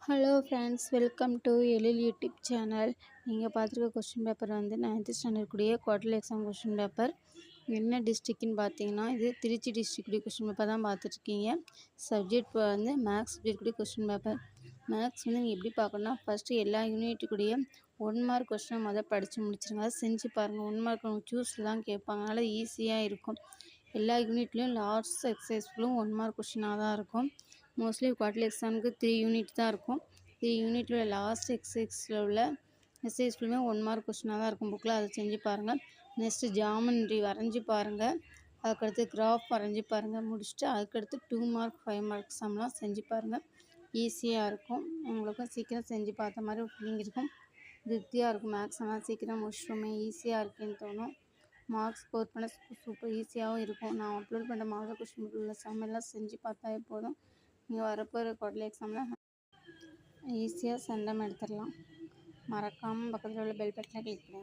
Hello friends, welcome to Ezhil YouTube channel. நீங்கள் பார்த்துருக்க question paper வந்து 9th ஸ்டாண்டர்ட் கூடிய குவார்டர்லி எக்ஸாம் கொஸ்டின் பேப்பர். என்ன டிஸ்ட்ரிக்ட்னு பார்த்தீங்கன்னா, இது திருச்சி டிஸ்ட்ரிக்ட் கொஸ்டின் பேப்பர் தான் பார்த்துட்ருக்கீங்க. சப்ஜெக்ட் வந்து மேக்ஸ் சப்ஜெக்ட் கூடிய கொஸ்டின் பேப்பர். மேக்ஸ் வந்து நீங்கள் எப்படி பார்க்கணுன்னா, ஃபஸ்ட்டு எல்லா யூனிட்டுக்குடைய 1 மார்க் கொஸ்டினை படித்து முடிச்சிருங்க. அதை செஞ்சு பாருங்கள். 1 மார்க் சூஸில் தான் கேட்பாங்க, அதனால் ஈஸியாக இருக்கும். எல்லா யூனிட்லேயும் லாஸ்ட் எக்ஸசைஸ்களும் 1 மார்க் கொஸ்டினாக தான் இருக்கும். மோஸ்ட்லி குவார்டர்லி எக்ஸாமுக்கு 3 யூனிட் தான் இருக்கும். 3 யூனிட்டில் உள்ள லாஸ்ட் எக்ஸசைஸில் உள்ள எக்ஸசைஸ்களுமே 1 மார்க் கொஸ்டினாக தான் இருக்கும் புக்கில். அதை செஞ்சு பாருங்கள். நெக்ஸ்ட்டு ஜாமெண்ட்ரி வரைஞ்சி பாருங்கள். அதுக்கடுத்து கிராஃப் வரைஞ்சி பாருங்கள். முடிச்சுட்டு அதுக்கடுத்து 2 மார்க் 5 மார்க் சம்லாம் செஞ்சு பாருங்கள். ஈஸியாக இருக்கும். உங்களுக்கும் சீக்கிரம் செஞ்சு பார்த்த மாதிரி ஒரு ஃபீலிங் இருக்கும். திருப்தியாக இருக்கும். மேக்ஸ் எல்லாம் சீக்கிரம் முடிச்சிட்டோமே, ஈஸியாக இருக்குன்னு தோணும். மார்க்ஸ் ஸ்கோர் பண்ண சூப்பர் ஈஸியாகவும் இருக்கும். நான் அப்லோட் பண்ணுற மாடல் கொஸ்டின் உள்ள சம்மெல்லாம் செஞ்சு பார்த்தாவே போதும். நீங்கள் வரப்போகிற குவார்டர்லி எக்ஸாமில் ஈஸியாக சென்டம் எடுத்துடலாம். மறக்காமல் பக்கத்தில் உள்ள பெல் பட்டனை கிளிக் பண்ணுங்கள்.